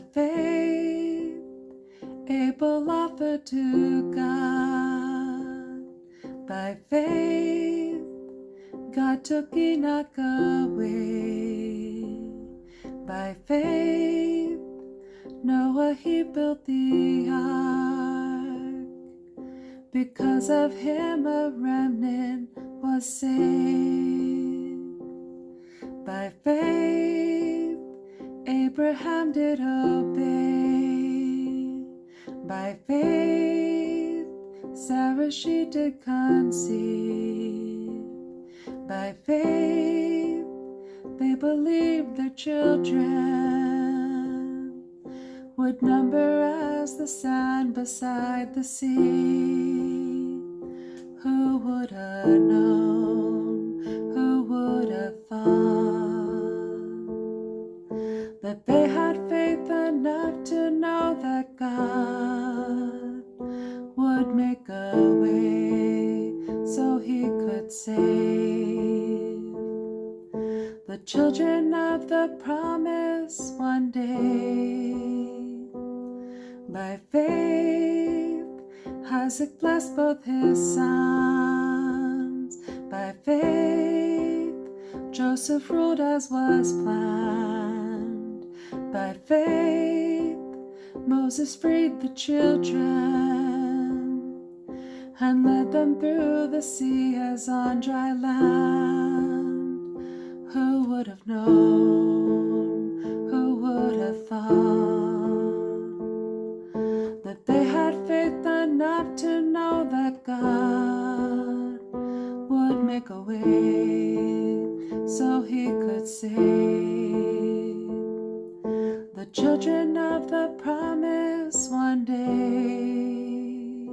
By faith, Abel offered to God. By faith, God took Enoch away. By faith, Noah he built the ark. Because of him a remnant was saved. By faith, Abraham did obey. By faith, Sarah she did conceive. By faith, they believed their children would number as the sand beside the sea. Who would have known? Who would have thought that they had faith enough to know that God would make a way so he could save the children of the promise one day. By faith, Isaac blessed both his sons. By faith, Joseph ruled as was planned. By faith, Moses freed the children and led them through the sea as on dry land. Who would have known? Who would have thought that they had faith enough to know that God would make a way so he could save the children of the promise one day.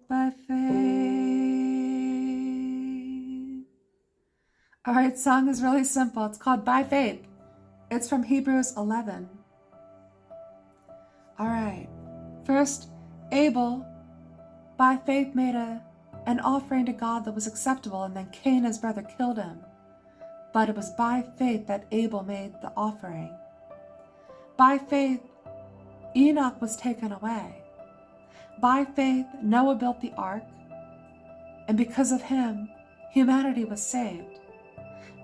By faith. All right, song is really simple. It's called By Faith. It's from Hebrews 11. All right. First, Abel, by faith, made an offering to God that was acceptable, and then Cain, his brother, killed him. But it was by faith that Abel made the offering. By faith, Enoch was taken away. By faith, Noah built the ark, and because of him, humanity was saved.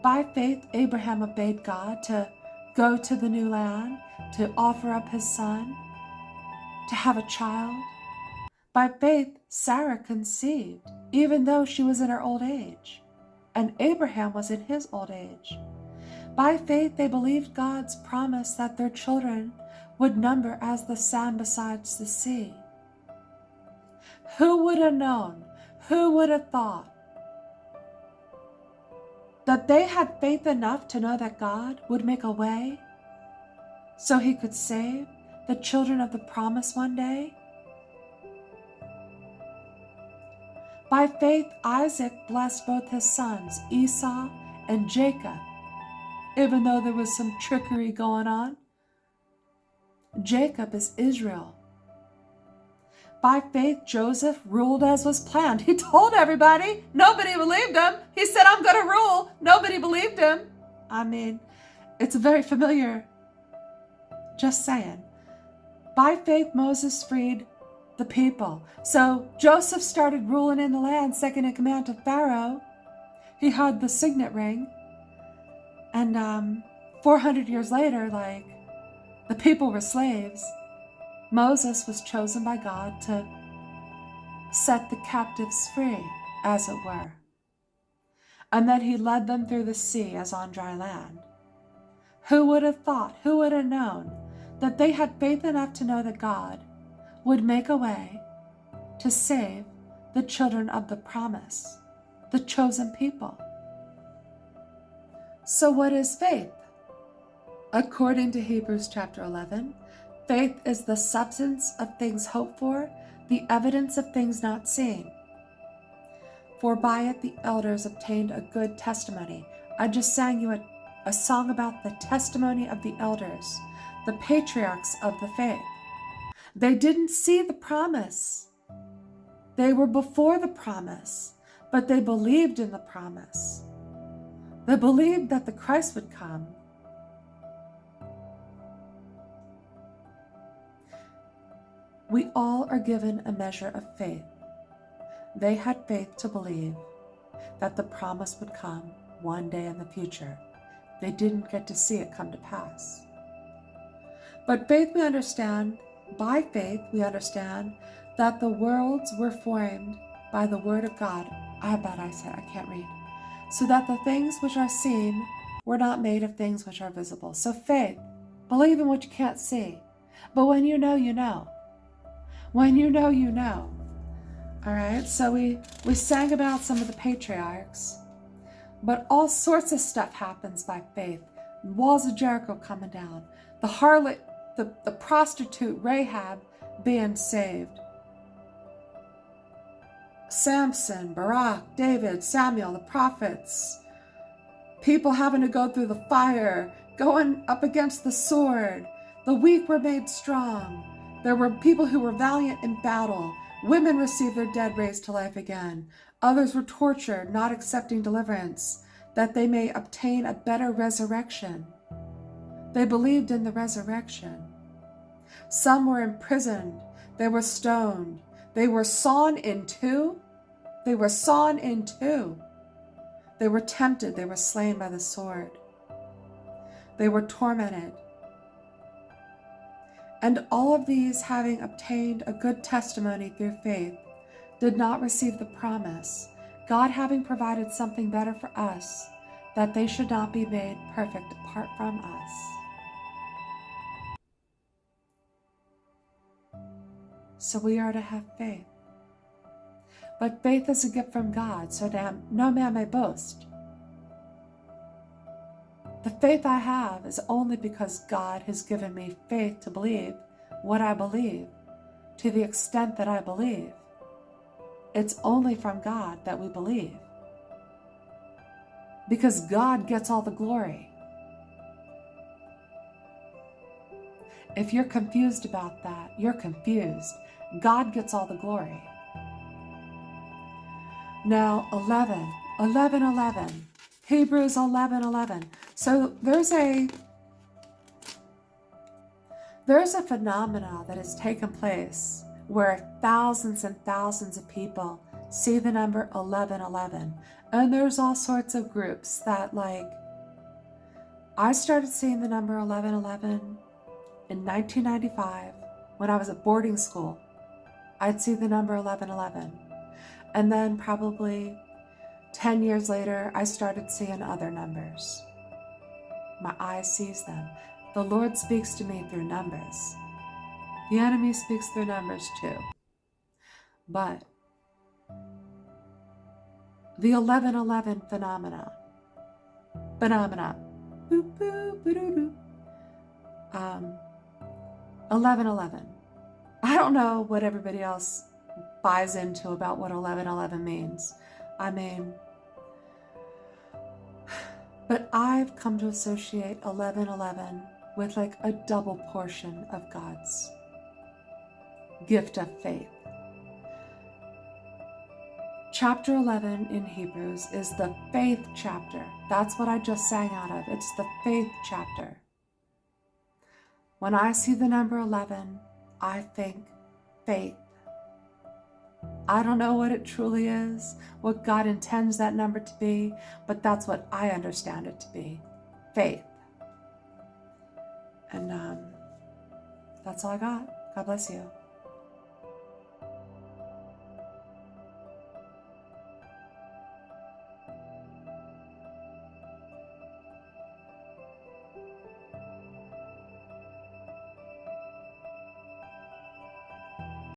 By faith, Abraham obeyed God to go to the new land, to offer up his son, to have a child. By faith, Sarah conceived, even though she was in her old age, and Abraham was in his old age. By faith, they believed God's promise that their children would number as the sand beside the sea. Who would have known? Who would have thought that they had faith enough to know that God would make a way so he could save the children of the promise one day? By faith, Isaac blessed both his sons, Esau and Jacob, even though there was some trickery going on. Jacob is Israel. By faith, Joseph ruled as was planned. He told everybody. Nobody believed him. He said, I'm going to rule. Nobody believed him. I mean, it's very familiar. Just saying. By faith, Moses freed the people. So Joseph started ruling in the land, second in command to Pharaoh. He had the signet ring. And 400 years later, the people were slaves. Moses was chosen by God to set the captives free, as it were. And then he led them through the sea as on dry land. Who would have thought, who would have known that they had faith enough to know that God would make a way to save the children of the promise, the chosen people? So what is faith? According to Hebrews chapter 11, faith is the substance of things hoped for, the evidence of things not seen. For by it the elders obtained a good testimony. I just sang you a song about the testimony of the elders, the patriarchs of the faith. They didn't see the promise. They were before the promise, but they believed in the promise. They believed that the Christ would come. We all are given a measure of faith. They had faith to believe that the promise would come one day in the future. They didn't get to see it come to pass. But faith, we understand, by faith, we understand that the worlds were formed by the word of God. I have bad eyesight, I can't read. So that the things which are seen were not made of things which are visible. So faith, believe in what you can't see. But when you know, you know. When you know, you know. All right, so we sang about some of the patriarchs, but all sorts of stuff happens by faith. Walls of Jericho coming down, the harlot, the prostitute Rahab being saved, Samson, Barak, David, Samuel, the prophets, people having to go through the fire, going up against the sword. The weak were made strong. There were people who were valiant in battle. Women received their dead raised to life again. Others were tortured, not accepting deliverance, that they may obtain a better resurrection. They believed in the resurrection. Some were imprisoned. They were stoned. They were sawn in two. They were sawn in two. They were tempted. They were slain by the sword. They were tormented. And all of these, having obtained a good testimony through faith, did not receive the promise, God having provided something better for us, that they should not be made perfect apart from us. So we are to have faith. But faith is a gift from God, so that no man may boast. The faith I have is only because God has given me faith to believe what I believe, to the extent that I believe. It's only from God that we believe, because God gets all the glory. If you're confused about that, you're confused. God gets all the glory. Now, 11. Hebrews 11:11. So there's a phenomena that has taken place where thousands and thousands of people see the number 1111. And there's all sorts of groups that, like, I started seeing the number 1111 in 1995 when I was at boarding school. I'd see the number 1111. And then probably 10 years later, I started seeing other numbers. My eye sees them. The Lord speaks to me through numbers. The enemy speaks through numbers too. But the 1111 phenomena. Boop, boop, boop, 1111. I don't know what everybody else buys into about what 1111 means. I mean, but I've come to associate 1111 with like a double portion of God's gift of faith. Chapter 11 in Hebrews is the faith chapter. That's what I just sang out of. It's the faith chapter. When I see the number 11, I think faith. I don't know what it truly is, what God intends that number to be, but that's what I understand it to be, faith. And that's all I got. God bless you.